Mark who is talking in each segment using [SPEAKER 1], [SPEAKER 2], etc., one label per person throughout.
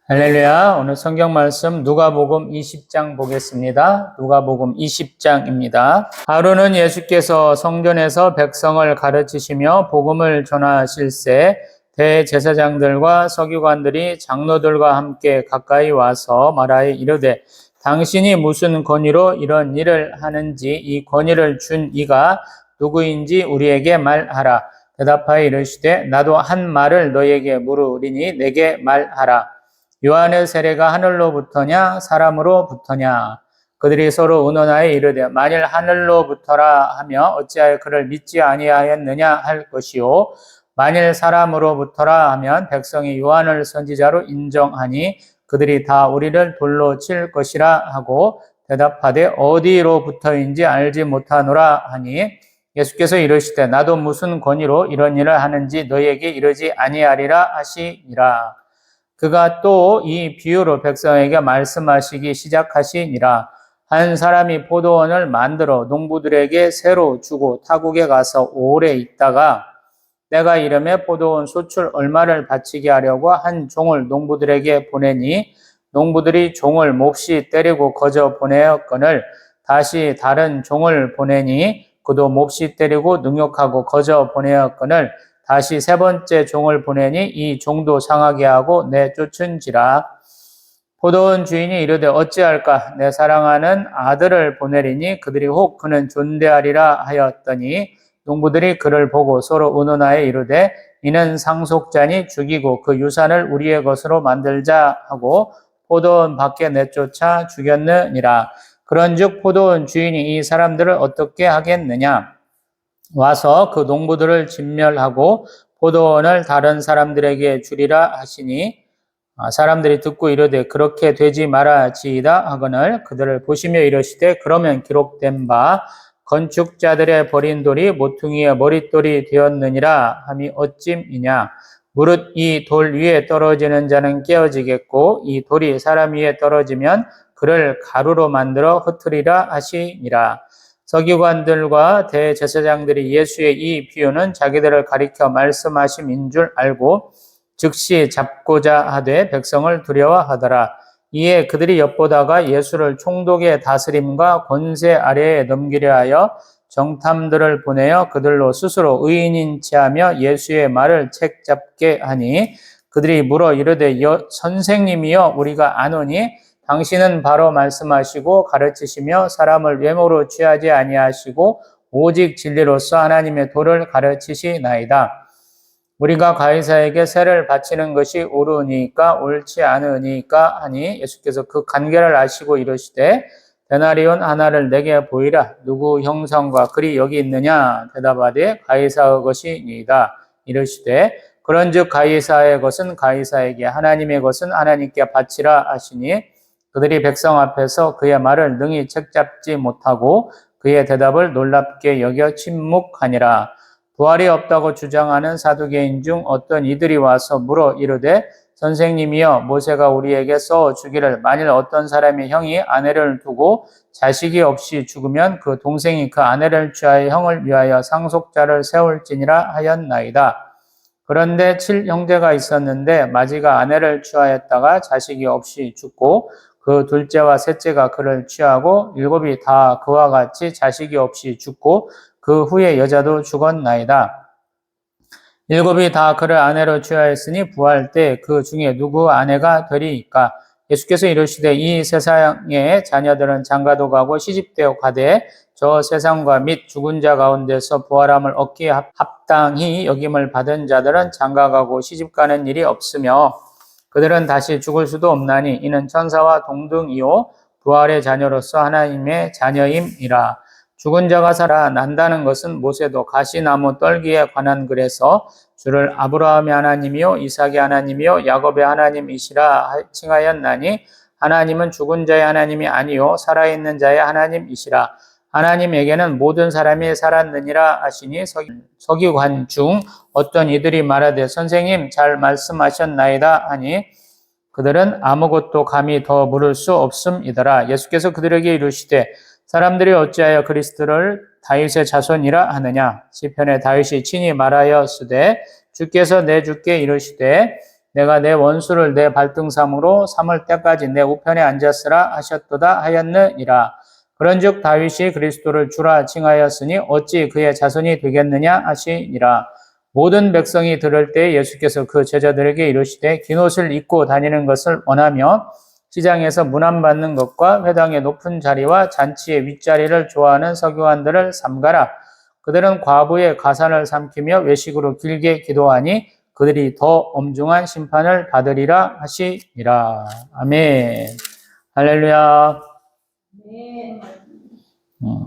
[SPEAKER 1] 할렐루야. 오늘 성경 말씀 누가복음 20장 보겠습니다. 누가복음 20장입니다. 하루는 예수께서 성전에서 백성을 가르치시며 복음을 전하실새 대제사장들과 서기관들이 장로들과 함께 가까이 와서 말하여 이르되 당신이 무슨 권위로 이런 일을 하는지 이 권위를 준 이가 누구인지 우리에게 말하라. 대답하여 이르시되 나도 한 말을 너에게 물으리니 내게 말하라. 요한의 세례가 하늘로부터냐 사람으로부터냐? 그들이 서로 의논하여 이르되 만일 하늘로부터라 하며 어찌하여 그를 믿지 아니하였느냐 할 것이요 만일 사람으로부터라 하면 백성이 요한을 선지자로 인정하니 그들이 다 우리를 돌로 칠 것이라 하고 대답하되 어디로부터인지 알지 못하노라 하니 예수께서 이르시되 나도 무슨 권위로 이런 일을 하는지 너희에게 이르지 아니하리라 하시니라. 그가 또 이 비유로 백성에게 말씀하시기 시작하시니라. 한 사람이 포도원을 만들어 농부들에게 새로 주고 타국에 가서 오래 있다가 때가 이름에 포도원 소출 얼마를 바치게 하려고 한 종을 농부들에게 보내니 농부들이 종을 몹시 때리고 거저 보내었거늘 다시 다른 종을 보내니 그도 몹시 때리고 능욕하고 거저 보내었거늘 다시 세 번째 종을 보내니 이 종도 상하게 하고 내쫓은지라. 포도원 주인이 이르되 어찌할까 내 사랑하는 아들을 보내리니 그들이 혹 그는 존대하리라 하였더니 농부들이 그를 보고 서로 의논하여 이르되 이는 상속자니 죽이고 그 유산을 우리의 것으로 만들자 하고 포도원 밖에 내쫓아 죽였느니라. 그런즉 포도원 주인이 이 사람들을 어떻게 하겠느냐? 와서 그 농부들을 진멸하고 포도원을 다른 사람들에게 주리라 하시니 사람들이 듣고 이르되 그렇게 되지 말아지이다 하거늘 그들을 보시며 이르시되 그러면 기록된 바 건축자들의 버린 돌이 모퉁이의 머릿돌이 되었느니라 함이 어찜이냐. 무릇 이 돌 위에 떨어지는 자는 깨어지겠고 이 돌이 사람 위에 떨어지면 그를 가루로 만들어 흩으리라 하시니라. 서기관들과 대제사장들이 예수의 이 비유는 자기들을 가리켜 말씀하심인 줄 알고 즉시 잡고자 하되 백성을 두려워하더라. 이에 그들이 엿보다가 예수를 총독의 다스림과 권세 아래에 넘기려 하여 정탐들을 보내어 그들로 스스로 의인인 체하며 예수의 말을 책잡게 하니 그들이 물어 이르되 선생님이여 우리가 아노니 당신은 바로 말씀하시고 가르치시며 사람을 외모로 취하지 아니하시고 오직 진리로서 하나님의 도를 가르치시나이다. 우리가 가이사에게 세를 바치는 것이 옳으니까 옳지 않으니까 하니 예수께서 그 간계를 아시고 이르시되 데나리온 하나를 내게 보이라. 누구 형상과 글이 여기 있느냐? 대답하되 가이사의 것이니이다. 이르시되 그런즉 가이사의 것은 가이사에게 하나님의 것은 하나님께 바치라 하시니 그들이 백성 앞에서 그의 말을 능히 책잡지 못하고 그의 대답을 놀랍게 여겨 침묵하니라. 부활이 없다고 주장하는 사두개인 중 어떤 이들이 와서 물어 이르되 선생님이여 모세가 우리에게 써 주기를 만일 어떤 사람의 형이 아내를 두고 자식이 없이 죽으면 그 동생이 그 아내를 취하여 형을 위하여 상속자를 세울지니라 하였나이다. 그런데 7형제가 있었는데 마지가 아내를 취하였다가 자식이 없이 죽고 그 둘째와 셋째가 그를 취하고 7이 다 그와 같이 자식이 없이 죽고 그 후에 여자도 죽었나이다. 7이 다 그를 아내로 취하였으니 부활 때 그 중에 누구 아내가 되리이까? 예수께서 이르시되 이 세상의 자녀들은 장가도 가고 시집되어 가되 저 세상과 및 죽은 자 가운데서 부활함을 얻기에 합당히 여김을 받은 자들은 장가가고 시집가는 일이 없으며 그들은 다시 죽을 수도 없나니 이는 천사와 동등이요 부활의 자녀로서 하나님의 자녀임이라. 죽은 자가 살아난다는 것은 모세도 가시나무 떨기에 관한 글에서 주를 아브라함의 하나님이요 이삭의 하나님이요 야곱의 하나님이시라 칭하였나니 하나님은 죽은 자의 하나님이 아니요 살아있는 자의 하나님이시라. 하나님에게는 모든 사람이 살았느니라 하시니 서기관 중 어떤 이들이 말하되 선생님 잘 말씀하셨나이다 하니 그들은 아무것도 감히 더 물을 수 없음이더라. 예수께서 그들에게 이르시되 사람들이 어찌하여 그리스도를 다윗의 자손이라 하느냐? 시편에 다윗이 친히 말하였으되 주께서 내 주께 이르시되 내가 내 원수를 내 발등상으로 삼을 때까지 내 우편에 앉았으라 하셨도다 하였느니라. 그런즉 다윗이 그리스도를 주라 칭하였으니 어찌 그의 자손이 되겠느냐 하시니라. 모든 백성이 들을 때 예수께서 그 제자들에게 이르시되 긴 옷을 입고 다니는 것을 원하며 시장에서 문안받는 것과 회당의 높은 자리와 잔치의 윗자리를 좋아하는 서기관들을 삼가라. 그들은 과부의 가산을 삼키며 외식으로 길게 기도하니 그들이 더 엄중한 심판을 받으리라 하시니라. 아멘. 할렐루야.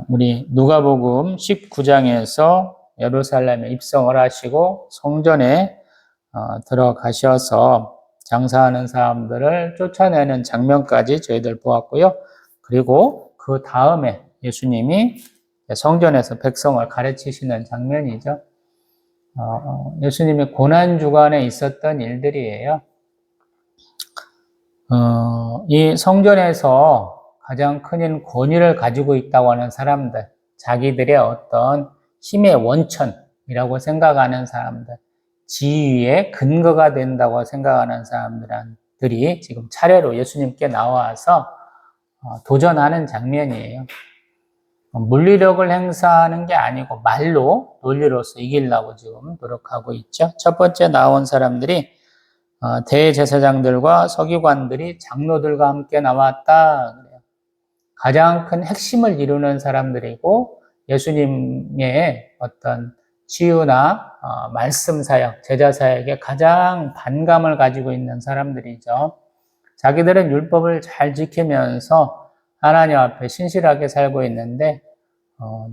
[SPEAKER 1] 우리 누가복음 19장에서 예루살렘에 입성을 하시고 성전에 들어가셔서 장사하는 사람들을 쫓아내는 장면까지 저희들 보았고요. 그리고 그 다음에 예수님이 성전에서 백성을 가르치시는 장면이죠. 예수님이 고난주간에 있었던 일들이에요. 이 성전에서 가장 큰 권위를 가지고 있다고 하는 사람들, 자기들의 어떤 힘의 원천이라고 생각하는 사람들, 지위의 근거가 된다고 생각하는 사람들이 지금 차례로 예수님께 나와서 도전하는 장면이에요. 물리력을 행사하는 게 아니고 말로 논리로서 이기려고 지금 노력하고 있죠. 첫 번째 나온 사람들이 대제사장들과 서기관들이 장로들과 함께 나왔다. 가장 큰 핵심을 이루는 사람들이고 예수님의 어떤 치유나 말씀 사역, 제자 사역에 가장 반감을 가지고 있는 사람들이죠. 자기들은 율법을 잘 지키면서 하나님 앞에 신실하게 살고 있는데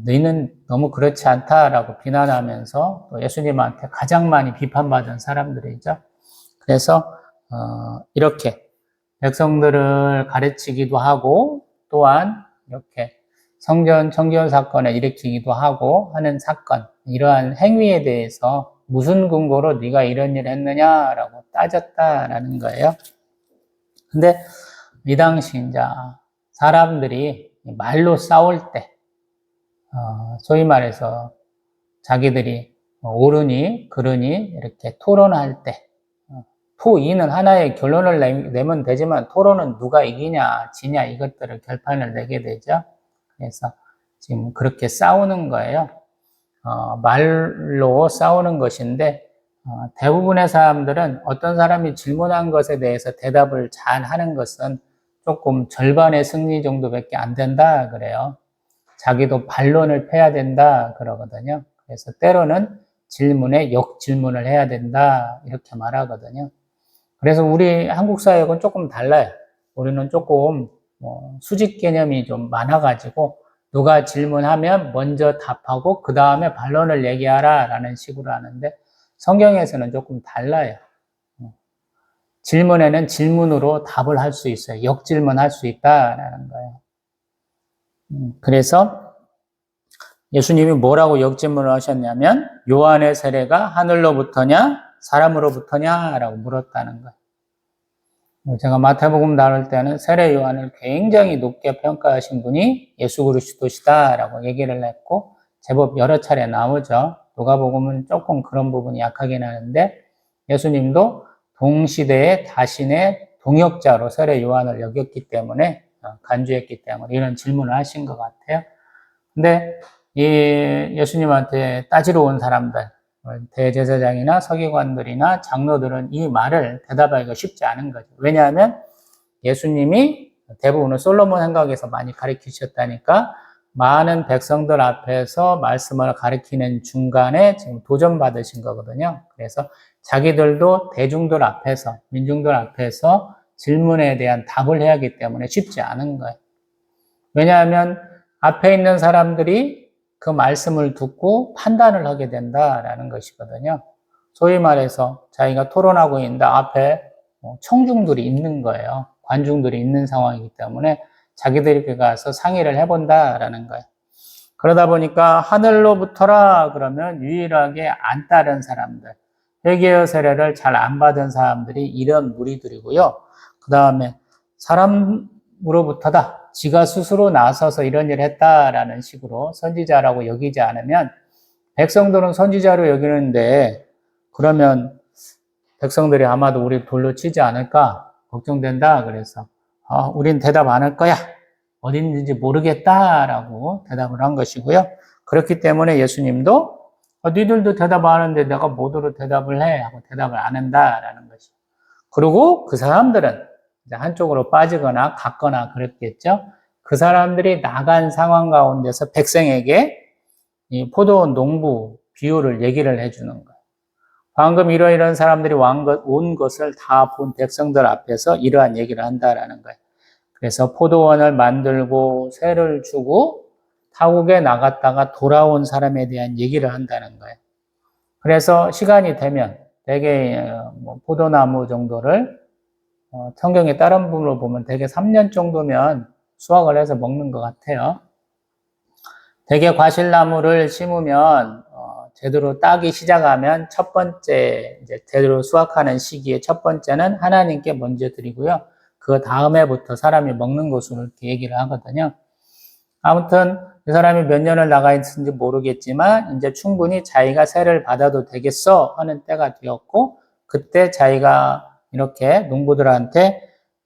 [SPEAKER 1] 너희는 너무 그렇지 않다라고 비난하면서 또 예수님한테 가장 많이 비판받은 사람들이죠. 그래서 이렇게 백성들을 가르치기도 하고 또한 이렇게 성전 청지원 사건을 일으키기도 하고 하는 사건, 이러한 행위에 대해서 무슨 근거로 네가 이런 일을 했느냐라고 따졌다라는 거예요. 근데 이 당시 이제 사람들이 말로 싸울 때, 소위 말해서 자기들이 옳으니 그르니 이렇게 토론할 때, 토의는 하나의 결론을 내면 되지만 토론은 누가 이기냐 지냐 이것들을 결판을 내게 되죠. 그래서 지금 그렇게 싸우는 거예요. 말로 싸우는 것인데 대부분의 사람들은 어떤 사람이 질문한 것에 대해서 대답을 잘 하는 것은 조금 절반의 승리 정도밖에 안 된다 그래요. 자기도 반론을 펴야 된다 그러거든요. 그래서 때로는 질문에 역질문을 해야 된다 이렇게 말하거든요. 그래서 우리 한국 사역은 조금 달라요. 우리는 조금 수직 개념이 좀 많아가지고 누가 질문하면 먼저 답하고 그 다음에 반론을 얘기하라 라는 식으로 하는데 성경에서는 조금 달라요. 질문에는 질문으로 답을 할 수 있어요. 역질문할 수 있다라는 거예요. 그래서 예수님이 뭐라고 역질문을 하셨냐면 요한의 세례가 하늘로부터냐 사람으로부터냐라고 물었다는 거예요. 제가 마태복음 나눌 때는 세례 요한을 굉장히 높게 평가하신 분이 예수 그리스도시다라고 얘기를 했고 제법 여러 차례 나오죠. 누가복음은 조금 그런 부분이 약하긴 하는데 예수님도 동시대의 자신의 동역자로 세례 요한을 여겼기 때문에 간주했기 때문에 이런 질문을 하신 것 같아요. 근데 이 예수님한테 따지러 온 사람들, 대제사장이나 서기관들이나 장로들은 이 말을 대답하기가 쉽지 않은 거죠. 왜냐하면 예수님이 대부분은 솔로몬 행각에서 많이 가르치셨다니까 많은 백성들 앞에서 말씀을 가르치는 중간에 지금 도전받으신 거거든요. 그래서 자기들도 대중들 앞에서, 민중들 앞에서 질문에 대한 답을 해야 하기 때문에 쉽지 않은 거예요. 왜냐하면 앞에 있는 사람들이 그 말씀을 듣고 판단을 하게 된다라는 것이거든요. 소위 말해서 자기가 토론하고 있는데 앞에 청중들이 있는 거예요. 관중들이 있는 상황이기 때문에 자기들이 가서 상의를 해본다라는 거예요. 그러다 보니까 하늘로부터라 그러면 유일하게 안 따른 사람들, 회개의 세례를 잘 안 받은 사람들이 이런 무리들이고요. 그 다음에 사람으로부터다. 지가 스스로 나서서 이런 일을 했다라는 식으로 선지자라고 여기지 않으면 백성들은 선지자로 여기는데 그러면 백성들이 아마도 우리 돌로 치지 않을까 걱정된다. 그래서 우린 대답 안 할 거야. 어디 있는지 모르겠다라고 대답을 한 것이고요. 그렇기 때문에 예수님도 니들도 대답 안 하는데 내가 뭐더러 대답을 해? 하고 대답을 안 한다라는 것이죠. 그리고 그 사람들은 이제 한쪽으로 빠지거나 갔거나 그랬겠죠. 그 사람들이 나간 상황 가운데서 백성에게 이 포도원 농부 비유를 얘기를 해주는 거예요. 방금 이러이러한 사람들이 온 것을 다 본 백성들 앞에서 이러한 얘기를 한다라는 거예요. 그래서 포도원을 만들고 세를 주고 타국에 나갔다가 돌아온 사람에 대한 얘기를 한다는 거예요. 그래서 시간이 되면 대개 포도나무 정도를 성경에 다른 부분으로 보면 대개 3년 정도면 수확을 해서 먹는 것 같아요. 대개 과실나무를 심으면 제대로 따기 시작하면 첫 번째 이제 제대로 수확하는 시기에 첫 번째는 하나님께 먼저 드리고요. 그 다음에부터 사람이 먹는 것으로 이렇게 얘기를 하거든요. 아무튼 그 사람이 몇 년을 나가 있는지 모르겠지만 이제 충분히 자기가 세를 받아도 되겠어 하는 때가 되었고 그때 자기가 이렇게 농부들한테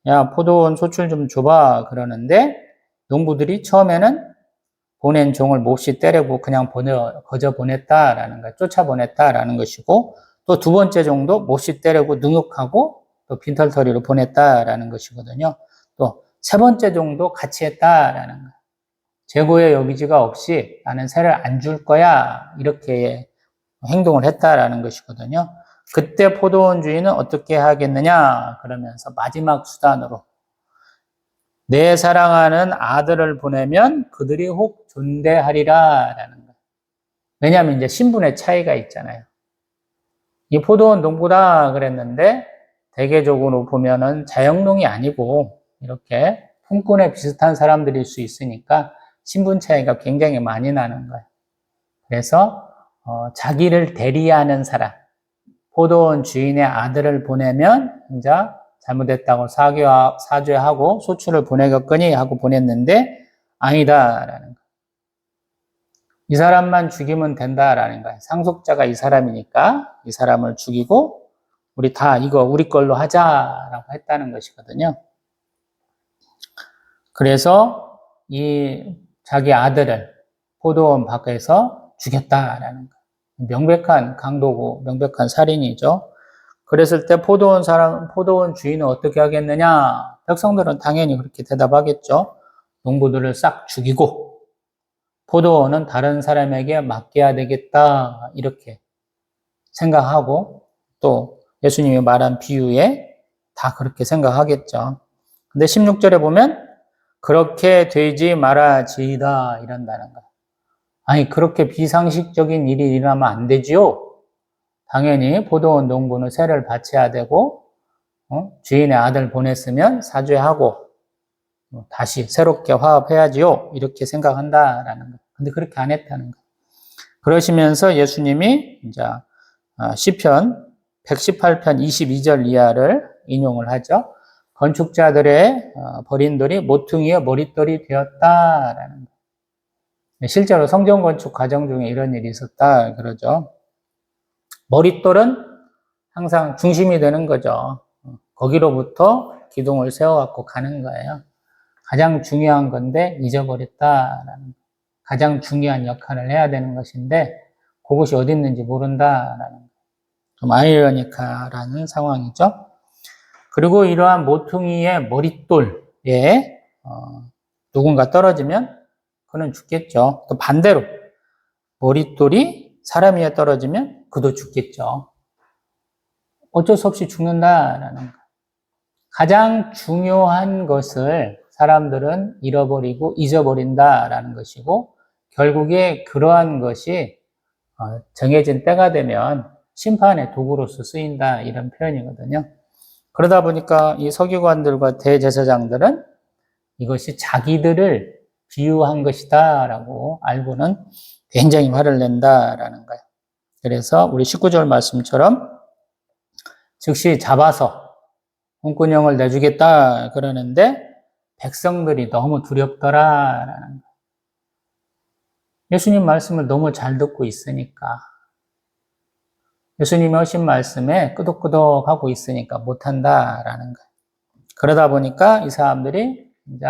[SPEAKER 1] 야 포도원 소출 좀 줘봐 그러는데 농부들이 처음에는 보낸 종을 몹시 때리고 그냥 거저 보냈다라는 것, 쫓아보냈다라는 것이고 또 두 번째 종도 몹시 때리고 능욕하고 또 빈털터리로 보냈다라는 것이거든요. 또 세 번째 종도 같이 했다라는 것. 재고에 여기지가 없이 나는 세를 안 줄 거야 이렇게 행동을 했다라는 것이거든요. 그때 포도원 주인은 어떻게 하겠느냐 그러면서 마지막 수단으로 내 사랑하는 아들을 보내면 그들이 혹 존대하리라라는 거예요. 왜냐하면 이제 신분의 차이가 있잖아요. 이 포도원 농부다 그랬는데 대개적으로 보면은 자영농이 아니고 이렇게 품꾼에 비슷한 사람들일 수 있으니까 신분 차이가 굉장히 많이 나는 거예요. 그래서 자기를 대리하는 사람, 포도원 주인의 아들을 보내면 이제 잘못했다고 사죄하고 소출을 보내겠거니 하고 보냈는데 아니다라는 거예요. 이 사람만 죽이면 된다라는 거예요. 상속자가 이 사람이니까 이 사람을 죽이고 우리 다 이거 우리 걸로 하자라고 했다는 것이거든요. 그래서 이 자기 아들을 포도원 밖에서 죽였다라는 거예요. 명백한 강도고 명백한 살인이죠. 그랬을 때 포도원 주인은 어떻게 하겠느냐? 백성들은 당연히 그렇게 대답하겠죠. 농부들을 싹 죽이고 포도원은 다른 사람에게 맡겨야 되겠다 이렇게 생각하고 또 예수님이 말한 비유에 다 그렇게 생각하겠죠. 근데 16절에 보면 그렇게 되지 말아지이다 이런다는 거예요. 아니 그렇게 비상식적인 일이 일어나면 안 되지요. 당연히 포도원 농부는 세를 바쳐야 되고 주인의 아들 보냈으면 사죄하고 다시 새롭게 화합해야지요. 이렇게 생각한다라는 거예요. 근데 그렇게 안 했다는 거예요. 그러시면서 예수님이 이제 시편 118편 22절 이하를 인용을 하죠. 건축자들의 버린 돌이 모퉁이의 머릿돌이 되었다라는 거예요. 실제로 성전 건축 과정 중에 이런 일이 있었다 그러죠. 머릿돌은 항상 중심이 되는 거죠. 거기로부터 기둥을 세워갖고 가는 거예요. 가장 중요한 건데 잊어버렸다라는 가장 중요한 역할을 해야 되는 것인데 그것이 어디 있는지 모른다라는 좀 아이러니카라는 상황이죠. 그리고 이러한 모퉁이의 머릿돌에 누군가 떨어지면 그는 죽겠죠. 또 반대로 머릿돌이 사람 위에 떨어지면 그도 죽겠죠. 어쩔 수 없이 죽는다라는 거. 가장 중요한 것을 사람들은 잃어버리고 잊어버린다라는 것이고 결국에 그러한 것이 정해진 때가 되면 심판의 도구로서 쓰인다 이런 표현이거든요. 그러다 보니까 이 서기관들과 대제사장들은 이것이 자기들을 비유한 것이다 라고 알고는 굉장히 화를 낸다라는 거예요. 그래서 우리 19절 말씀처럼 즉시 잡아서 홍군형을 내주겠다 그러는데 백성들이 너무 두렵더라라는 거예요. 예수님 말씀을 너무 잘 듣고 있으니까 예수님이 하신 말씀에 끄덕끄덕하고 있으니까 못한다라는 거예요. 그러다 보니까 이 사람들이 이제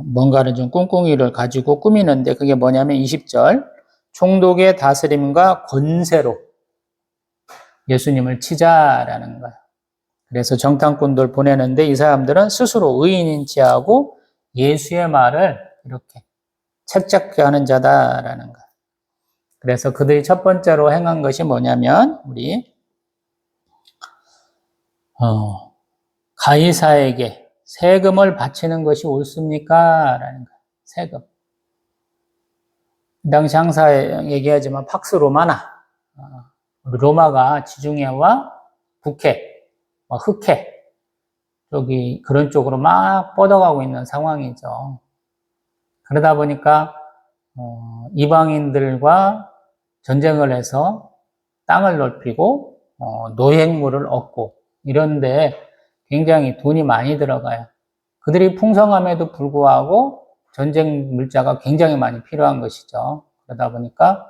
[SPEAKER 1] 뭔가를 좀 꿍꿍이를 가지고 꾸미는데 그게 뭐냐면 20절 총독의 다스림과 권세로 예수님을 치자라는 거예요. 그래서 정탐꾼들 보내는데 이 사람들은 스스로 의인인 체하고 예수의 말을 이렇게 책잡게 하는 자다라는 거예요. 그래서 그들이 첫 번째로 행한 것이 뭐냐면 우리 가이사에게 세금을 바치는 것이 옳습니까? 라는 거예요. 세금. 이 당시 항상 얘기하지만 팍스 로마나 로마가 지중해와 북해, 흑해 저기 그런 쪽으로 막 뻗어가고 있는 상황이죠. 그러다 보니까 이방인들과 전쟁을 해서 땅을 넓히고 노획물을 얻고 이런데 굉장히 돈이 많이 들어가요. 그들이 풍성함에도 불구하고 전쟁 물자가 굉장히 많이 필요한 것이죠. 그러다 보니까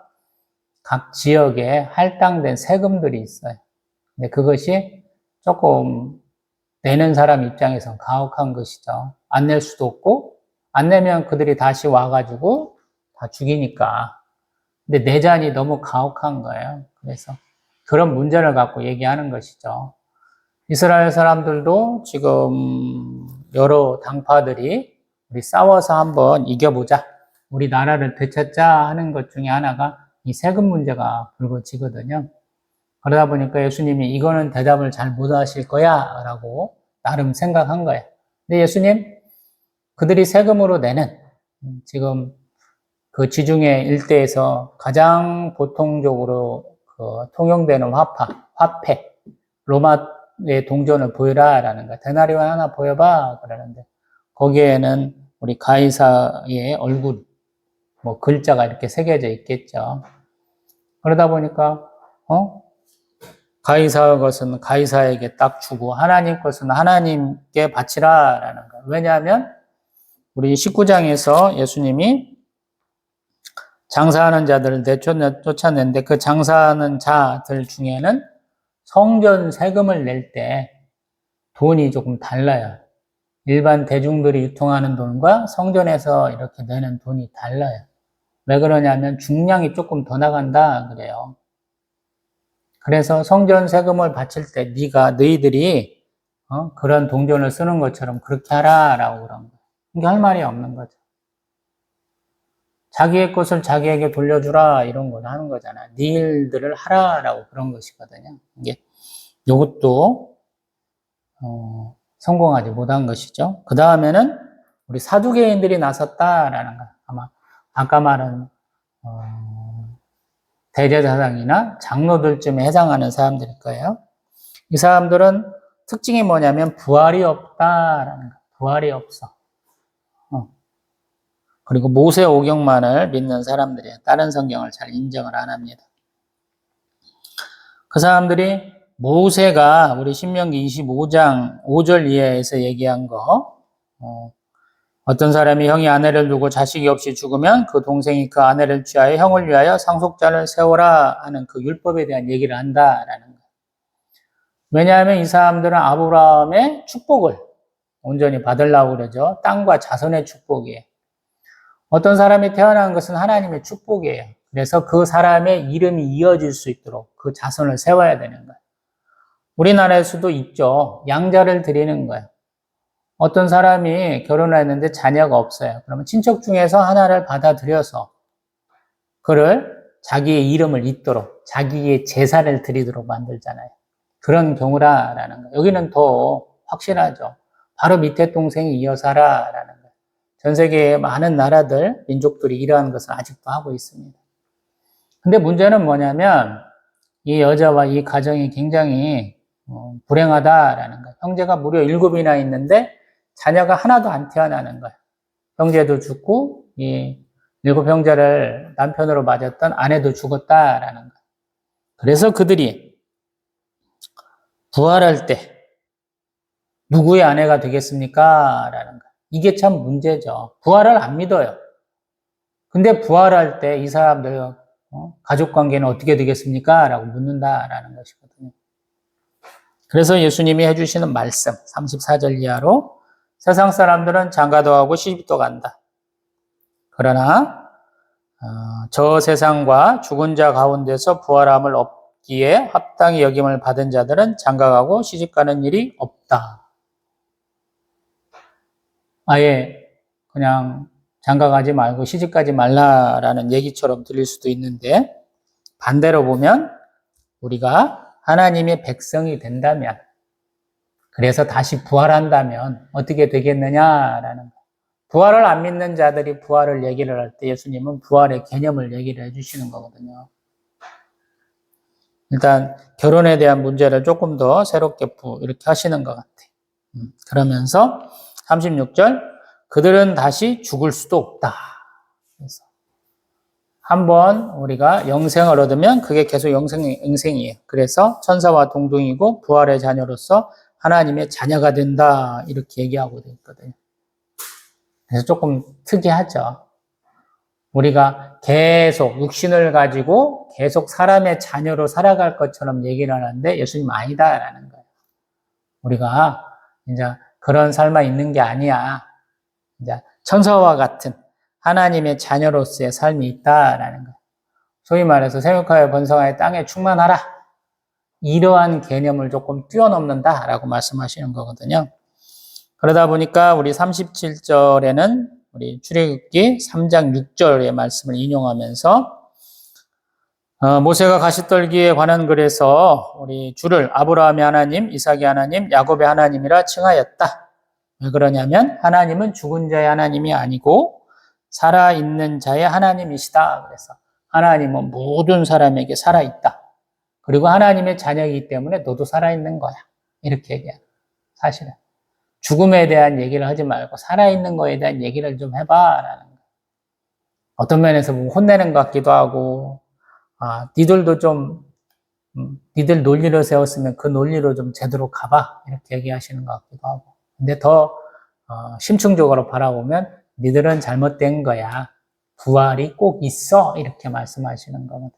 [SPEAKER 1] 각 지역에 할당된 세금들이 있어요. 근데 그것이 조금 내는 사람 입장에선 가혹한 것이죠. 안 낼 수도 없고 안 내면 그들이 다시 와가지고 다 죽이니까. 근데 내잔이 너무 가혹한 거예요. 그래서 그런 문제를 갖고 얘기하는 것이죠. 이스라엘 사람들도 지금 여러 당파들이 우리 싸워서 한번 이겨보자. 우리 나라를 되찾자 하는 것 중에 하나가 이 세금 문제가 불거지거든요. 그러다 보니까 예수님이 이거는 대답을 잘 못하실 거야 라고 나름 생각한 거예요. 근데 예수님 그들이 세금으로 내는 지금 그 지중해 일대에서 가장 보통적으로 통용되는 화폐 로마의 동전을 보여라라는 거야. 데나리온 하나 보여봐 그러는데 거기에는 우리 가이사의 얼굴 글자가 이렇게 새겨져 있겠죠. 그러다 보니까 가이사 것은 가이사에게 딱 주고 하나님 것은 하나님께 바치라라는 거예요. 왜냐하면 우리 19장에서 예수님이 장사하는 자들을 쫓아냈는데 그 장사하는 자들 중에는 성전 세금을 낼 때 돈이 조금 달라요. 일반 대중들이 유통하는 돈과 성전에서 이렇게 내는 돈이 달라요. 왜 그러냐면 중량이 조금 더 나간다 그래요. 그래서 성전 세금을 바칠 때 너희들이 그런 동전을 쓰는 것처럼 그렇게 하라라고 그런 거예요. 이게 할 말이 없는 거죠. 자기의 것을 자기에게 돌려주라 이런 걸 하는 거잖아요. 네 일들을 하라라고 그런 것이거든요. 이게 이것도 성공하지 못한 것이죠. 그 다음에는 우리 사두개인들이 나섰다라는 거예요. 아마 아까 말한 대제사장이나 장로들쯤에 해당하는 사람들일 거예요. 이 사람들은 특징이 뭐냐면 부활이 없다라는 거예요. 부활이 없어. 그리고 모세 오경만을 믿는 사람들이에요. 다른 성경을 잘 인정을 안 합니다. 그 사람들이 모세가 우리 신명기 25장 5절 이하에서 얘기한 거 어떤 사람이 형이 아내를 두고 자식이 없이 죽으면 그 동생이 그 아내를 취하여 형을 위하여 상속자를 세워라 하는 그 율법에 대한 얘기를 한다라는 거예요. 왜냐하면 이 사람들은 아브라함의 축복을 온전히 받으려고 그러죠. 땅과 자손의 축복이에요. 어떤 사람이 태어난 것은 하나님의 축복이에요. 그래서 그 사람의 이름이 이어질 수 있도록 그 자손을 세워야 되는 거예요. 우리나라에서도 있죠. 양자를 드리는 거예요. 어떤 사람이 결혼을 했는데 자녀가 없어요. 그러면 친척 중에서 하나를 받아들여서 그를 자기의 이름을 잇도록 자기의 제사를 드리도록 만들잖아요. 그런 경우라는 거예요. 여기는 더 확실하죠. 바로 밑에 동생이 이어서 하라라는 거예요. 전 세계의 많은 나라들, 민족들이 이러한 것을 아직도 하고 있습니다. 근데 문제는 뭐냐면 이 여자와 이 가정이 굉장히 불행하다라는 거예요. 형제가 무려 7이나 있는데 자녀가 하나도 안 태어나는 거예요. 형제도 죽고 이 7 형제를 남편으로 맞았던 아내도 죽었다라는 거예요. 그래서 그들이 부활할 때 누구의 아내가 되겠습니까? 라는 거예요. 이게 참 문제죠. 부활을 안 믿어요. 근데 부활할 때 이 사람들 가족 관계는 어떻게 되겠습니까? 라고 묻는다라는 것이거든요. 그래서 예수님이 해주시는 말씀 34절 이하로 세상 사람들은 장가도 하고 시집도 간다. 그러나 저 세상과 죽은 자 가운데서 부활함을 얻기에 합당히 여김을 받은 자들은 장가가고 시집가는 일이 없다. 아예 그냥 장가가지 말고 시집가지 말라라는 얘기처럼 들릴 수도 있는데 반대로 보면 우리가 하나님의 백성이 된다면 그래서 다시 부활한다면 어떻게 되겠느냐라는 거. 부활을 안 믿는 자들이 부활을 얘기를 할 때 예수님은 부활의 개념을 얘기를 해주시는 거거든요. 일단 결혼에 대한 문제를 조금 더 새롭게 이렇게 하시는 것 같아요. 그러면서 36절 그들은 다시 죽을 수도 없다. 그래서 한번 우리가 영생을 얻으면 그게 계속 영생이에요. 그래서 천사와 동등이고 부활의 자녀로서 하나님의 자녀가 된다. 이렇게 얘기하고 있거든요. 그래서 조금 특이하죠. 우리가 계속 육신을 가지고 계속 사람의 자녀로 살아갈 것처럼 얘기를 하는데 예수님 아니다라는 거예요. 우리가 이제 그런 삶이 있는 게 아니야. 이제 천사와 같은 하나님의 자녀로서의 삶이 있다라는 거예요. 소위 말해서 생육하여 번성하여 땅에 충만하라. 이러한 개념을 조금 뛰어넘는다라고 말씀하시는 거거든요. 그러다 보니까 우리 37절에는 우리 출애굽기 3장 6절의 말씀을 인용하면서 모세가 가시떨기에 관한 글에서 우리 주를 아브라함의 하나님, 이삭의 하나님, 야곱의 하나님이라 칭하였다. 왜 그러냐면 하나님은 죽은 자의 하나님이 아니고 살아있는 자의 하나님이시다. 그래서 하나님은 모든 사람에게 살아있다. 그리고 하나님의 자녀이기 때문에 너도 살아있는 거야. 이렇게 얘기해요. 사실은. 죽음에 대한 얘기를 하지 말고 살아있는 거에 대한 얘기를 좀 해봐라는 거예요. 어떤 면에서 뭐 혼내는 것 같기도 하고 니들도 좀 니들 논리로 세웠으면 그 논리로 좀 제대로 가봐 이렇게 얘기하시는 것 같기도 하고 근데 더 심층적으로 바라보면 니들은 잘못된 거야. 부활이 꼭 있어 이렇게 말씀하시는 겁니다.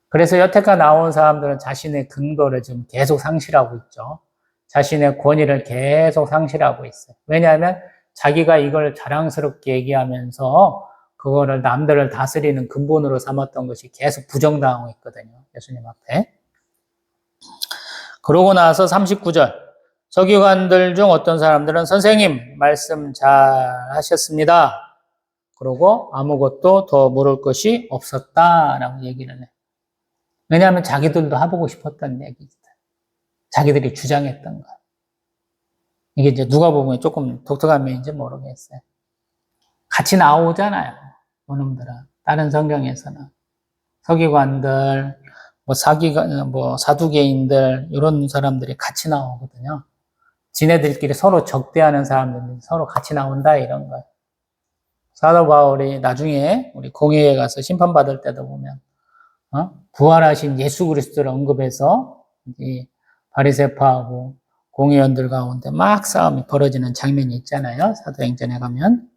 [SPEAKER 1] 그래서 여태까지 나온 사람들은 자신의 근거를 지금 계속 상실하고 있죠. 자신의 권위를 계속 상실하고 있어요. 왜냐하면 자기가 이걸 자랑스럽게 얘기하면서 그거를 남들을 다스리는 근본으로 삼았던 것이 계속 부정당하고 있거든요. 예수님 앞에. 그러고 나서 39절 서기관들 중 어떤 사람들은 선생님 말씀 잘 하셨습니다. 그러고 아무것도 더 물을 것이 없었다라고 얘기를 해요. 왜냐하면 자기들도 해보고 싶었던 얘기죠. 자기들이 주장했던 거. 이게 이제 누가 보면 조금 독특한 면인지 모르겠어요. 같이 나오잖아요. 그놈들은. 다른 성경에서는. 서기관들, 사두개인들, 이런 사람들이 같이 나오거든요. 지네들끼리 서로 적대하는 사람들이 서로 같이 나온다, 이런 거예요. 사도 바울이 나중에 우리 공회에 가서 심판받을 때도 보면, 부활하신 예수 그리스도를 언급해서, 이 바리새파하고 공회원들 가운데 막 싸움이 벌어지는 장면이 있잖아요. 사도행전에 가면.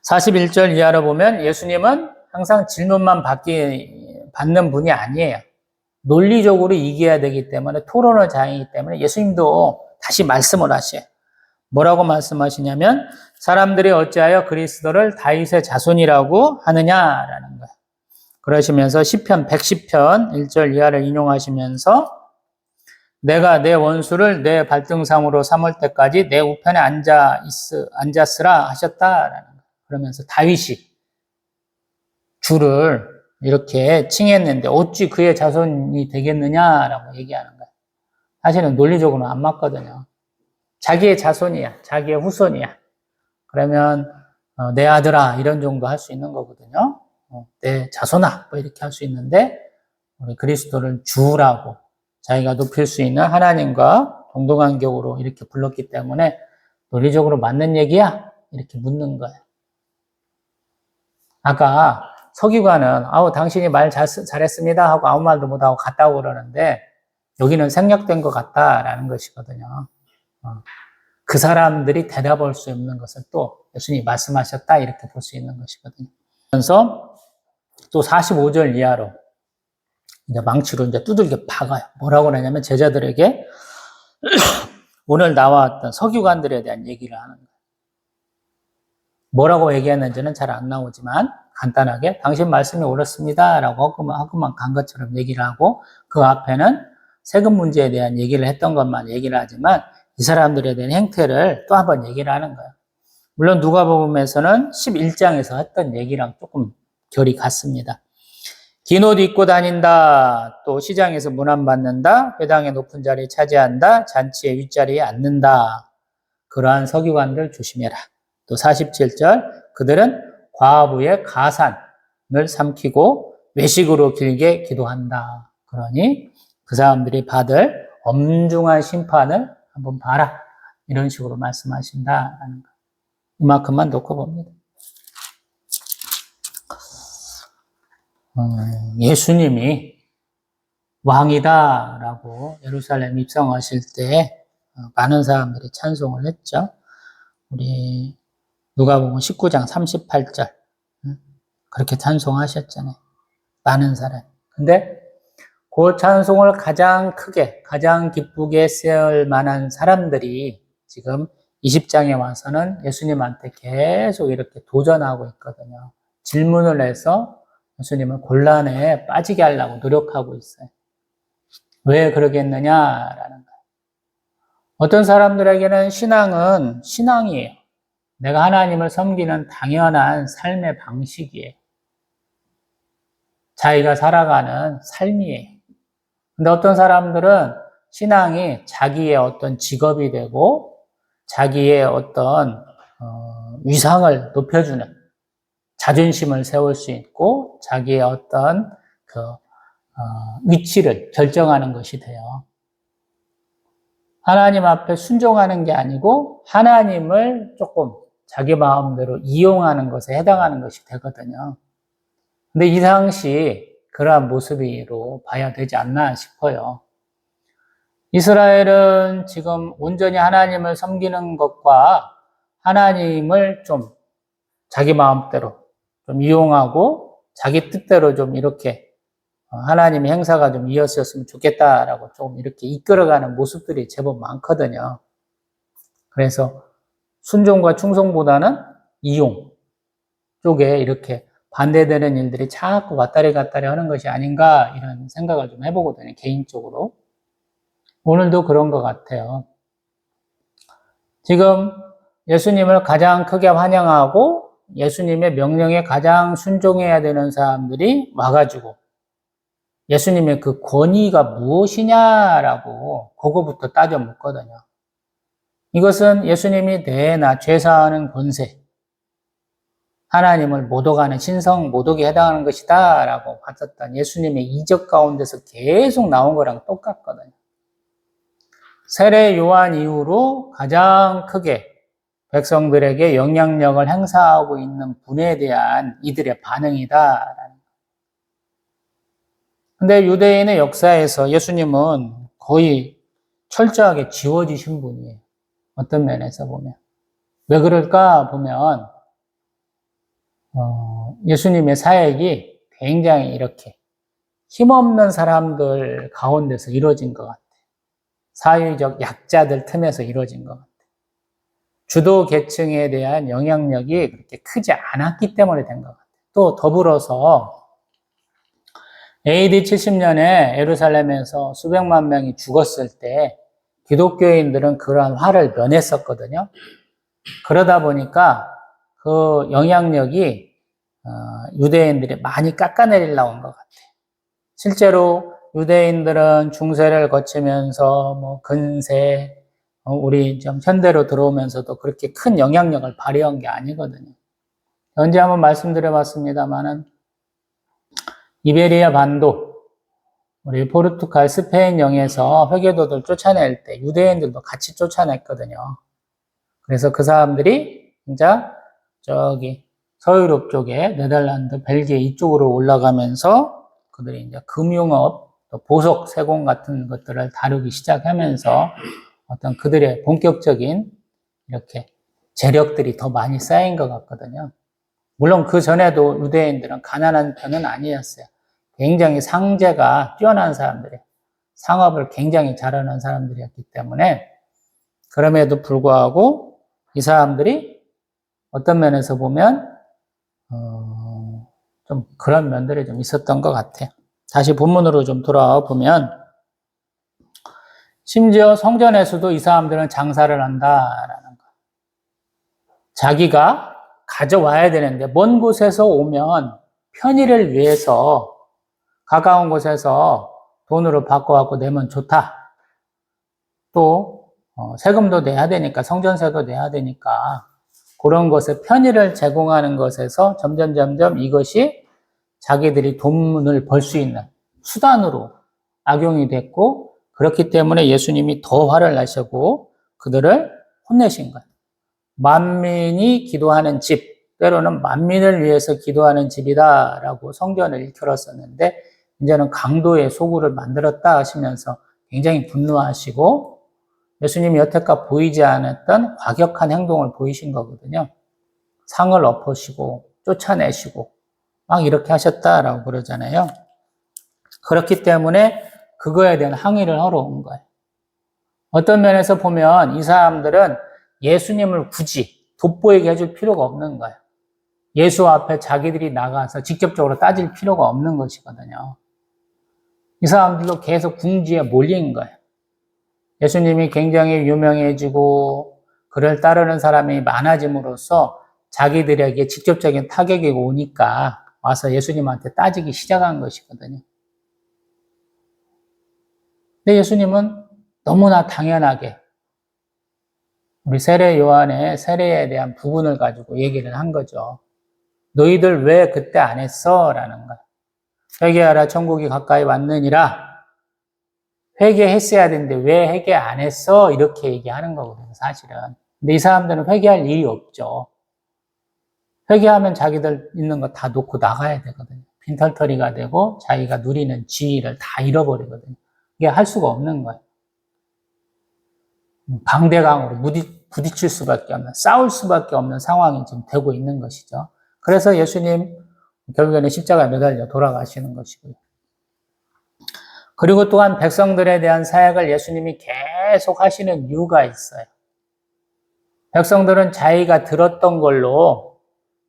[SPEAKER 1] 41절 이하로 보면 예수님은 항상 질문만 받는 분이 아니에요. 논리적으로 이겨야 되기 때문에 토론을 잘하기 때문에 예수님도 다시 말씀을 하셔요. 뭐라고 말씀하시냐면 사람들이 어찌하여 그리스도를 다윗의 자손이라고 하느냐라는 거예요. 그러시면서 시편 110편 1절 이하를 인용하시면서 내가 내 원수를 내 발등상으로 삼을 때까지 내 우편에 앉았으라 하셨다라는 거예요. 그러면서 다윗이 주를 이렇게 칭했는데 어찌 그의 자손이 되겠느냐라고 얘기하는 거예요. 사실은 논리적으로는 안 맞거든요. 자기의 자손이야. 자기의 후손이야. 그러면 내 아들아 이런 정도 할 수 있는 거거든요. 내 자손아 뭐 이렇게 할 수 있는데 우리 그리스도를 주라고 자기가 높일 수 있는 하나님과 동등한 격으로 이렇게 불렀기 때문에 논리적으로 맞는 얘기야? 이렇게 묻는 거예요. 아까 서기관은 당신이 말 잘했습니다 하고 아무 말도 못하고 갔다고 그러는데 여기는 생략된 것 같다라는 것이거든요. 그 사람들이 대답할 수 없는 것을 또 예수님이 말씀하셨다 이렇게 볼 수 있는 것이거든요. 그래서 또 45절 이하로 이제 망치로 이제 두들겨 박아요. 뭐라고 하냐면 제자들에게 오늘 나왔던 서기관들에 대한 얘기를 하는 거예요. 뭐라고 얘기했는지는 잘 안 나오지만 간단하게 당신 말씀이 옳았습니다 라고 허구만 간 것처럼 얘기를 하고 그 앞에는 세금 문제에 대한 얘기를 했던 것만 얘기를 하지만 이 사람들에 대한 행태를 또 한번 얘기를 하는 거예요. 물론 누가복음에서는 11장에서 했던 얘기랑 조금 결이 같습니다. 긴 옷 입고 다닌다. 또 시장에서 문안 받는다. 회당의 높은 자리에 차지한다. 잔치의 윗자리에 앉는다. 그러한 서기관들 조심해라. 또 47절 그들은 과부의 가산을 삼키고 외식으로 길게 기도한다. 그러니 그 사람들이 받을 엄중한 심판을 한번 봐라. 이런 식으로 말씀하신다라는 거. 이만큼만 놓고 봅니다. 예수님이 왕이다라고 예루살렘 입성하실 때 많은 사람들이 찬송을 했죠. 우리 누가복음 19장 38절 그렇게 찬송하셨잖아요. 많은 사람. 근데 그 찬송을 가장 크게, 가장 기쁘게 쓸 만한 사람들이 지금 20장에 와서는 예수님한테 계속 이렇게 도전하고 있거든요. 질문을 해서 예수님을 곤란에 빠지게 하려고 노력하고 있어요. 왜 그러겠느냐라는 거예요. 어떤 사람들에게는 신앙은 신앙이에요. 내가 하나님을 섬기는 당연한 삶의 방식이에요. 자기가 살아가는 삶이에요. 근데 어떤 사람들은 신앙이 자기의 어떤 직업이 되고 자기의 어떤 위상을 높여주는 자존심을 세울 수 있고 자기의 어떤 위치를 결정하는 것이 돼요. 하나님 앞에 순종하는 게 아니고 하나님을 조금 자기 마음대로 이용하는 것에 해당하는 것이 되거든요. 근데 이 당시 그러한 모습으로 봐야 되지 않나 싶어요. 이스라엘은 지금 온전히 하나님을 섬기는 것과 하나님을 좀 자기 마음대로 좀 이용하고 자기 뜻대로 좀 이렇게 하나님의 행사가 좀 이어졌으면 좋겠다라고 좀 이렇게 이끌어가는 모습들이 제법 많거든요. 그래서 순종과 충성보다는 이용 쪽에 이렇게 반대되는 일들이 자꾸 왔다리 갔다리 하는 것이 아닌가 이런 생각을 좀 해보거든요. 개인적으로. 오늘도 그런 것 같아요. 지금 예수님을 가장 크게 환영하고 예수님의 명령에 가장 순종해야 되는 사람들이 와가지고 예수님의 그 권위가 무엇이냐라고 그거부터 따져 묻거든요. 이것은 예수님이 내나 죄사하는 권세, 하나님을 모독하는 신성 모독에 해당하는 것이다 라고 봤었던 예수님의 이적 가운데서 계속 나온 거랑 똑같거든요. 세례 요한 이후로 가장 크게 백성들에게 영향력을 행사하고 있는 분에 대한 이들의 반응이다. 근데 유대인의 역사에서 예수님은 거의 철저하게 지워지신 분이에요. 어떤 면에서 보면. 왜 그럴까 보면 예수님의 사역이 굉장히 이렇게 힘없는 사람들 가운데서 이루어진 것 같아요. 사회적 약자들 틈에서 이루어진 것 같아요. 주도 계층에 대한 영향력이 그렇게 크지 않았기 때문에 된 것 같아요. 또 더불어서 AD 70년에 예루살렘에서 수백만 명이 죽었을 때 기독교인들은 그러한 화를 면했었거든요. 그러다 보니까 그 영향력이 유대인들이 많이 깎아내리려고 한 것 같아요. 실제로 유대인들은 중세를 거치면서 뭐 근세, 우리 좀 현대로 들어오면서도 그렇게 큰 영향력을 발휘한 게 아니거든요. 언제 한번 말씀드려봤습니다만은 이베리아 반도, 우리 포르투갈 스페인 영에서 회교도들 쫓아낼 때 유대인들도 같이 쫓아냈거든요. 그래서 그 사람들이 진짜 저기 서유럽 쪽에 네덜란드, 벨기에 이쪽으로 올라가면서 그들이 이제 금융업, 또 보석, 세공 같은 것들을 다루기 시작하면서 어떤 그들의 본격적인 이렇게 재력들이 더 많이 쌓인 것 같거든요. 물론 그 전에도 유대인들은 가난한 편은 아니었어요. 굉장히 상제가 뛰어난 사람들이에요. 상업을 굉장히 잘하는 사람들이었기 때문에 그럼에도 불구하고 이 사람들이 어떤 면에서 보면 좀 그런 면들이 좀 있었던 것 같아요. 다시 본문으로 좀 돌아와 보면 심지어 성전에서도 이 사람들은 장사를 한다라는 거. 자기가 가져와야 되는데 먼 곳에서 오면 편의를 위해서 가까운 곳에서 돈으로 바꿔갖고 내면 좋다. 또 세금도 내야 되니까 성전세도 내야 되니까 그런 것에 편의를 제공하는 것에서 점점 이것이 자기들이 돈을 벌 수 있는 수단으로 악용이 됐고 그렇기 때문에 예수님이 더 화를 나시고 그들을 혼내신 거예요. 만민이 기도하는 집, 때로는 만민을 위해서 기도하는 집이다라고 성전을 일컬었었는데 이제는 강도의 소굴을 만들었다 하시면서 굉장히 분노하시고 예수님이 여태껏 보이지 않았던 과격한 행동을 보이신 거거든요. 상을 엎으시고 쫓아내시고 막 이렇게 하셨다라고 그러잖아요. 그렇기 때문에 그거에 대한 항의를 하러 온 거예요. 어떤 면에서 보면 이 사람들은 예수님을 굳이 돋보이게 해줄 필요가 없는 거예요. 예수 앞에 자기들이 나가서 직접적으로 따질 필요가 없는 것이거든요. 이 사람들도 계속 궁지에 몰린 거예요. 예수님이 굉장히 유명해지고 그를 따르는 사람이 많아짐으로써 자기들에게 직접적인 타격이 오니까 와서 예수님한테 따지기 시작한 것이거든요. 근데 예수님은 너무나 당연하게 우리 세례 요한의 세례에 대한 부분을 가지고 얘기를 한 거죠. 너희들 왜 그때 안 했어? 라는 거예요. 회개하라 천국이 가까이 왔느니라. 회개했어야 되는데 왜 회개 안 했어? 이렇게 얘기하는 거거든요, 사실은. 근데 이 사람들은 회개할 일이 없죠. 회개하면 자기들 있는 거 다 놓고 나가야 되거든요. 빈털터리가 되고 자기가 누리는 지위를 다 잃어버리거든요. 이게 할 수가 없는 거예요. 강대강으로 부딪힐 수밖에 없는, 싸울 수밖에 없는 상황이 지금 되고 있는 것이죠. 그래서 예수님 결국에는 십자가에 매달려 돌아가시는 것이고요. 그리고 또한 백성들에 대한 사역을 예수님이 계속 하시는 이유가 있어요. 백성들은 자기가 들었던 걸로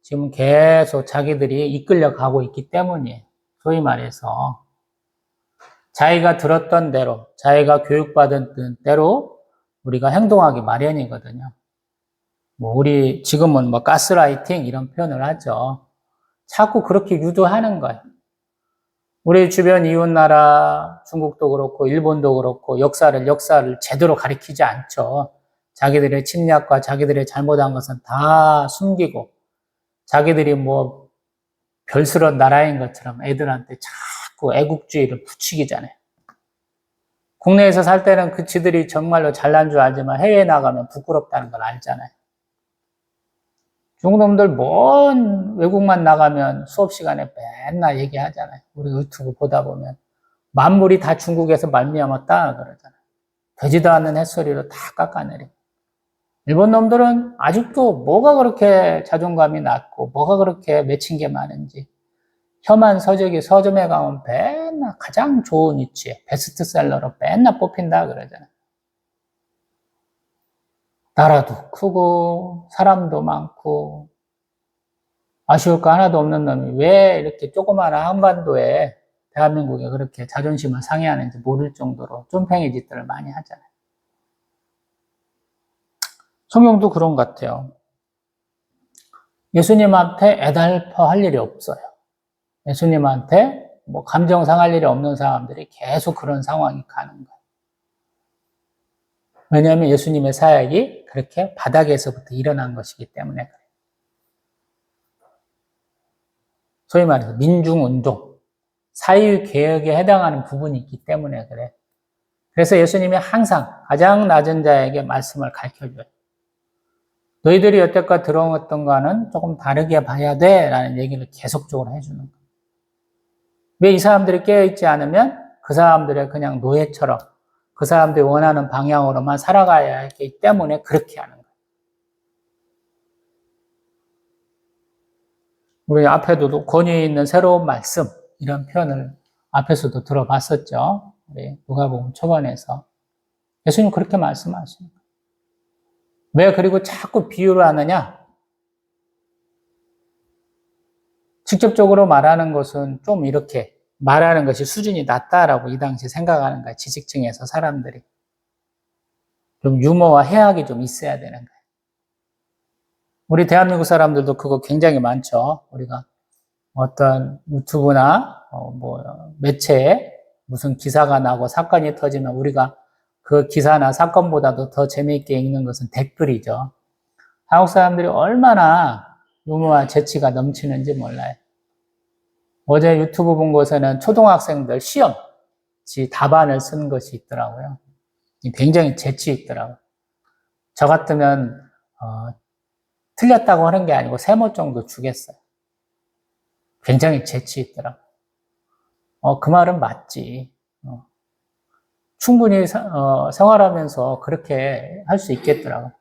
[SPEAKER 1] 지금 계속 자기들이 이끌려 가고 있기 때문이에요. 소위 말해서 자기가 들었던 대로, 자기가 교육받은 대로 우리가 행동하기 마련이거든요. 우리 지금은 가스라이팅 이런 표현을 하죠. 자꾸 그렇게 유도하는 거예요. 우리 주변 이웃나라 중국도 그렇고 일본도 그렇고 역사를 제대로 가리키지 않죠. 자기들의 침략과 자기들의 잘못한 것은 다 숨기고 자기들이 별스러운 나라인 것처럼 애들한테 자꾸 애국주의를 부추기잖아요. 국내에서 살 때는 그 지들이 정말로 잘난 줄 알지만 해외에 나가면 부끄럽다는 걸 알잖아요. 중국놈들 먼 외국만 나가면 수업 시간에 맨날 얘기하잖아요. 우리 유튜브 보다 보면 만물이 다 중국에서 말미암았다 그러잖아요. 되지도 않는 햇소리로 다 깎아내리고. 일본 놈들은 아직도 뭐가 그렇게 자존감이 낮고 뭐가 그렇게 맺힌 게 많은지 혐한 서적이 서점에 가면 맨날 가장 좋은 위치에 베스트셀러로 맨날 뽑힌다 그러잖아요. 나라도 크고 사람도 많고 아쉬울 거 하나도 없는 놈이 왜 이렇게 조그마한 한반도에 대한민국에 그렇게 자존심을 상해하는지 모를 정도로 쫌팽이 짓들을 많이 하잖아요. 성경도 그런 것 같아요. 예수님한테 애달퍼 할 일이 없어요. 예수님한테 감정 상할 일이 없는 사람들이 계속 그런 상황이 가는 거예요. 왜냐하면 예수님의 사역이 그렇게 바닥에서부터 일어난 것이기 때문에 그래요. 소위 말해서 민중운동, 사회개혁에 해당하는 부분이 있기 때문에 그래요. 그래서 예수님이 항상 가장 낮은 자에게 말씀을 가르쳐줘요. 너희들이 여태껏 들어왔던 거는 조금 다르게 봐야 돼 라는 얘기를 계속적으로 해주는 거예요. 왜 이 사람들이 깨어있지 않으면 그 사람들의 그냥 노예처럼 그 사람들이 원하는 방향으로만 살아가야 하기 때문에 그렇게 하는 거예요. 우리 앞에도 권위 있는 새로운 말씀, 이런 표현을 앞에서도 들어봤었죠. 우리 누가복음 초반에서. 예수님 그렇게 말씀하십니다. 왜 그리고 자꾸 비유를 하느냐? 직접적으로 말하는 것은 좀 이렇게 말하는 것이 수준이 낮다라고 이 당시 생각하는 거예요. 지식층에서 사람들이. 좀 유머와 해학이 좀 있어야 되는 거예요. 우리 대한민국 사람들도 그거 굉장히 많죠. 우리가 어떤 유튜브나 매체에 무슨 기사가 나고 사건이 터지면 우리가 그 기사나 사건보다도 더 재미있게 읽는 것은 댓글이죠. 한국 사람들이 얼마나 유머와 재치가 넘치는지 몰라요. 어제 유튜브 본 곳에는 초등학생들 시험지 답안을 쓴 것이 있더라고요. 굉장히 재치 있더라고요. 저 같으면 틀렸다고 하는 게 아니고 세모 정도 주겠어요. 굉장히 재치 있더라고요. 그 말은 맞지. 충분히 생활하면서 그렇게 할 수 있겠더라고요.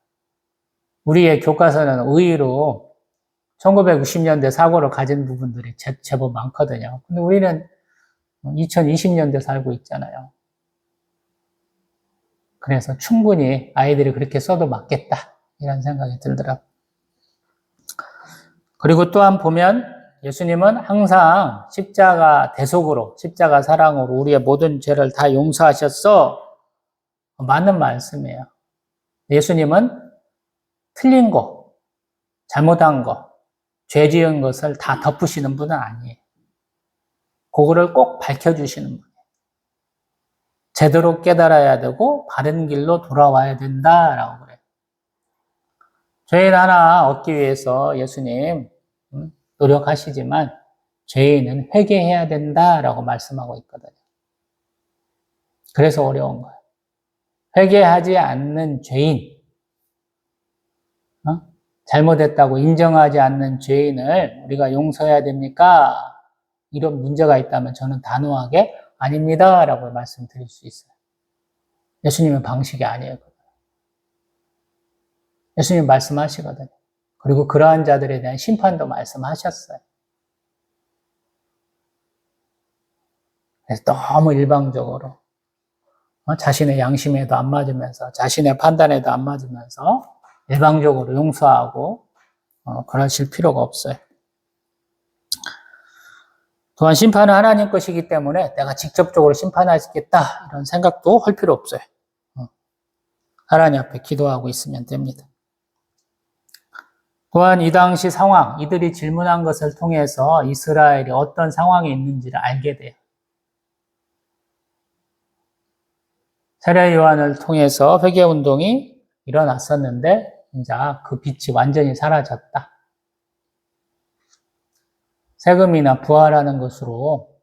[SPEAKER 1] 우리의 교과서는 의의로 1960년대 사고를 가진 부분들이 제법 많거든요. 근데 우리는 2020년대 살고 있잖아요. 그래서 충분히 아이들이 그렇게 써도 맞겠다, 이런 생각이 들더라고요. 그리고 또한 보면 예수님은 항상 십자가 대속으로, 십자가 사랑으로 우리의 모든 죄를 다 용서하셨어. 맞는 말씀이에요. 예수님은 틀린 거, 잘못한 거, 죄 지은 것을 다 덮으시는 분은 아니에요. 그거를 꼭 밝혀주시는 분이에요. 제대로 깨달아야 되고 바른 길로 돌아와야 된다라고 그래요. 죄인 하나 얻기 위해서 예수님 노력하시지만 죄인은 회개해야 된다라고 말씀하고 있거든요. 그래서 어려운 거예요. 회개하지 않는 죄인, 잘못했다고 인정하지 않는 죄인을 우리가 용서해야 됩니까? 이런 문제가 있다면 저는 단호하게 아닙니다 라고 말씀드릴 수 있어요. 예수님의 방식이 아니에요. 예수님 말씀하시거든요. 그리고 그러한 자들에 대한 심판도 말씀하셨어요. 그래서 너무 일방적으로 자신의 양심에도 안 맞으면서 자신의 판단에도 안 맞으면서 일방적으로 용서하고 그러실 필요가 없어요. 또한 심판은 하나님 것이기 때문에 내가 직접적으로 심판하시겠다 이런 생각도 할 필요 없어요. 하나님 앞에 기도하고 있으면 됩니다. 또한 이 당시 상황, 이들이 질문한 것을 통해서 이스라엘이 어떤 상황에 있는지를 알게 돼요. 세례 요한을 통해서 회개운동이 일어났었는데 이제 그 빛이 완전히 사라졌다. 세금이나 부활하는 것으로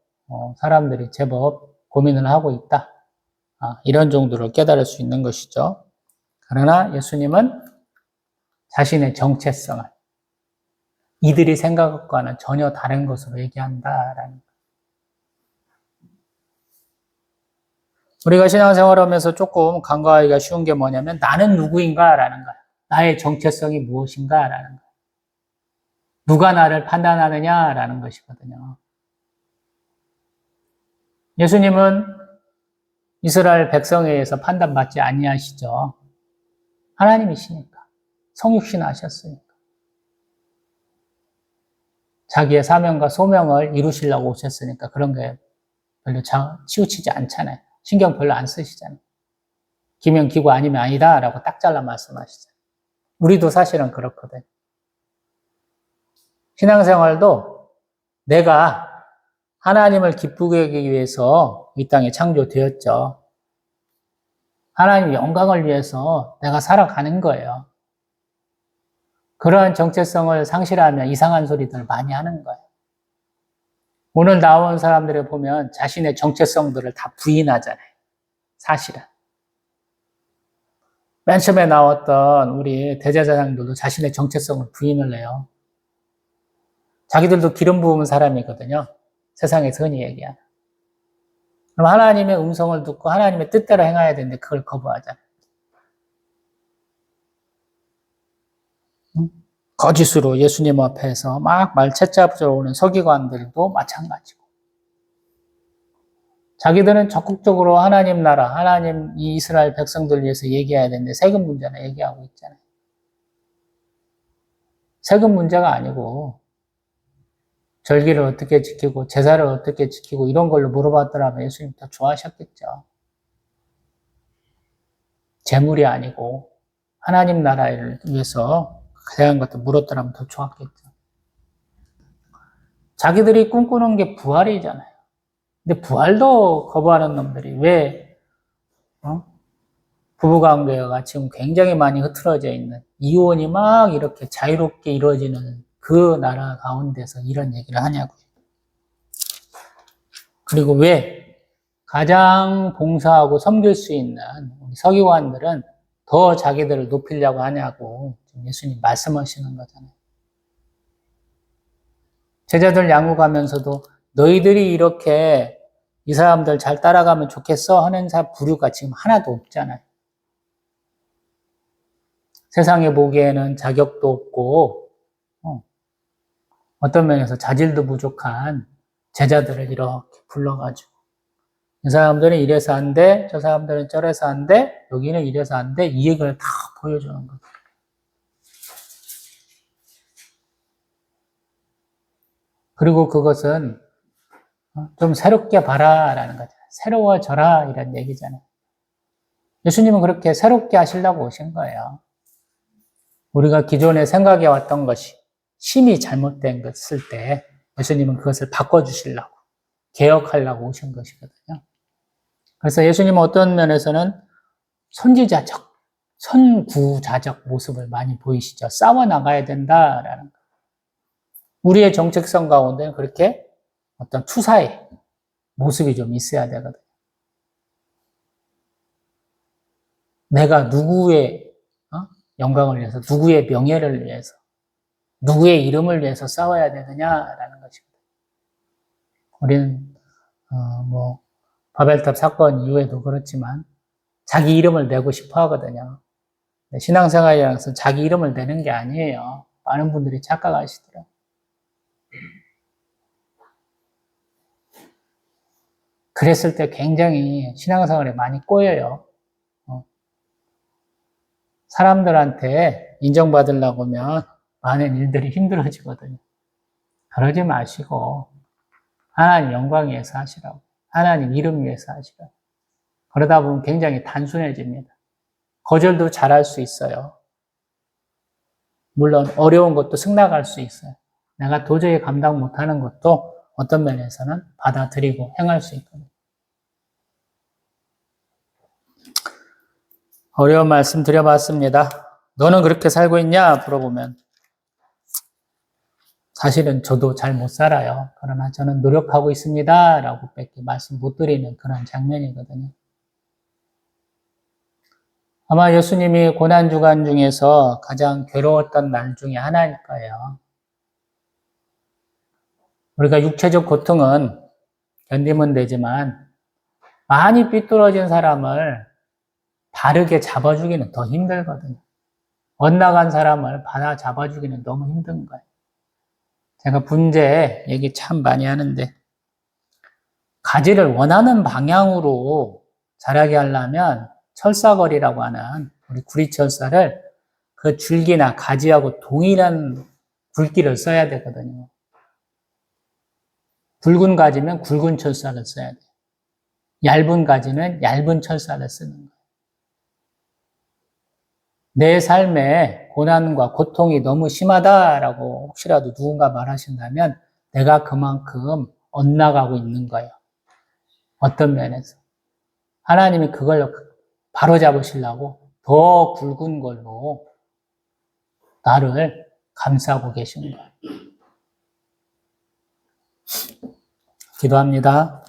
[SPEAKER 1] 사람들이 제법 고민을 하고 있다. 이런 정도를 깨달을 수 있는 것이죠. 그러나 예수님은 자신의 정체성을 이들이 생각과는 전혀 다른 것으로 얘기한다라는 것. 우리가 신앙생활하면서 조금 간과하기가 쉬운 게 뭐냐면 나는 누구인가라는 거야. 나의 정체성이 무엇인가라는 거야. 누가 나를 판단하느냐라는 것이거든요. 예수님은 이스라엘 백성에 의해서 판단받지 아니하시죠. 하나님이시니까. 성육신 하셨으니까. 자기의 사명과 소명을 이루시려고 오셨으니까 그런 게 별로 치우치지 않잖아요. 신경 별로 안 쓰시잖아요. 기면 기고 아니면 아니다 라고 딱 잘라 말씀하시잖아요. 우리도 사실은 그렇거든. 신앙생활도 내가 하나님을 기쁘게 하기 위해서 이 땅에 창조되었죠. 하나님 영광을 위해서 내가 살아가는 거예요. 그러한 정체성을 상실하면 이상한 소리들 많이 하는 거예요. 오늘 나온 사람들을 보면 자신의 정체성들을 다 부인하잖아요. 사실은. 맨 처음에 나왔던 우리 대제사장들도 자신의 정체성을 부인을 해요. 자기들도 기름 부은 사람이거든요. 세상에서 흔히 얘기하는. 그럼 하나님의 음성을 듣고 하나님의 뜻대로 행해야 되는데 그걸 거부하잖아요. 거짓으로 예수님 앞에서 막 말채잡으러 오는 서기관들도 마찬가지고, 자기들은 적극적으로 하나님 나라, 하나님 이 이스라엘 백성들 위해서 얘기해야 되는데 세금 문제나 얘기하고 있잖아요. 세금 문제가 아니고 절기를 어떻게 지키고 제사를 어떻게 지키고 이런 걸로 물어봤더라면 예수님 더 좋아하셨겠죠. 재물이 아니고 하나님 나라를 위해서 대한 것도 물었더라면 더 좋았겠죠. 자기들이 꿈꾸는 게 부활이잖아요. 근데 부활도 거부하는 놈들이 왜 부부관계가 지금 굉장히 많이 흐트러져 있는, 이혼이 막 이렇게 자유롭게 이루어지는 그 나라 가운데서 이런 얘기를 하냐고요. 그리고 왜 가장 봉사하고 섬길 수 있는 우리 서기관들은 더 자기들을 높이려고 하냐고 예수님 말씀하시는 거잖아요. 제자들 양육하면서도 너희들이 이렇게 이 사람들 잘 따라가면 좋겠어 하는 부류가 지금 하나도 없잖아요. 세상에 보기에는 자격도 없고 어떤 면에서 자질도 부족한 제자들을 이렇게 불러가지고 이 사람들은 이래서 안 돼, 저 사람들은 저래서 안 돼, 여기는 이래서 안 돼, 이 얘기를 다 보여주는 거예요. 그리고 그것은 좀 새롭게 봐라라는 거죠. 새로워져라 이런 얘기잖아요. 예수님은 그렇게 새롭게 하시려고 오신 거예요. 우리가 기존에 생각해 왔던 것이 심히 잘못된 것일 때 예수님은 그것을 바꿔주시려고, 개혁하려고 오신 것이거든요. 그래서 예수님은 어떤 면에서는 선지자적, 선구자적 모습을 많이 보이시죠. 싸워나가야 된다라는 거. 우리의 정체성 가운데는 그렇게 어떤 투사의 모습이 좀 있어야 되거든요. 내가 누구의 영광을 위해서, 누구의 명예를 위해서, 누구의 이름을 위해서 싸워야 되느냐라는 것입니다. 우리는 바벨탑 사건 이후에도 그렇지만 자기 이름을 내고 싶어 하거든요. 신앙생활이라는 것은 자기 이름을 내는 게 아니에요. 많은 분들이 착각하시더라고요. 그랬을 때 굉장히 신앙생활에 많이 꼬여요. 사람들한테 인정받으려고 하면 많은 일들이 힘들어지거든요. 그러지 마시고 하나님 영광 위해서 하시라고. 하나님 이름 위해서 하시라고. 그러다 보면 굉장히 단순해집니다. 거절도 잘할 수 있어요. 물론 어려운 것도 승낙할 수 있어요. 내가 도저히 감당 못하는 것도 어떤 면에서는 받아들이고 행할 수 있거든요. 어려운 말씀 드려봤습니다. 너는 그렇게 살고 있냐? 물어보면 사실은 저도 잘 못 살아요. 그러나 저는 노력하고 있습니다. 라고 밖에 말씀 못 드리는 그런 장면이거든요. 아마 예수님이 고난주간 중에서 가장 괴로웠던 날 중에 하나일 거예요. 우리가 육체적 고통은 견디면 되지만 많이 삐뚤어진 사람을 바르게 잡아주기는 더 힘들거든요. 엇나간 사람을 받아 잡아주기는 너무 힘든 거예요. 제가 분재 얘기 참 많이 하는데 가지를 원하는 방향으로 자라게 하려면 철사거리라고 하는 우리 구리철사를 그 줄기나 가지하고 동일한 굵기를 써야 되거든요. 굵은 가지면 굵은 철사를 써야 돼요. 얇은 가지는 얇은 철사를 쓰는 거예요. 내 삶에 고난과 고통이 너무 심하다라고 혹시라도 누군가 말하신다면 내가 그만큼 엇나가고 있는 거예요. 어떤 면에서. 하나님이 그걸 바로잡으시려고 더 굵은 걸로 나를 감싸고 계신 거예요. 기도합니다.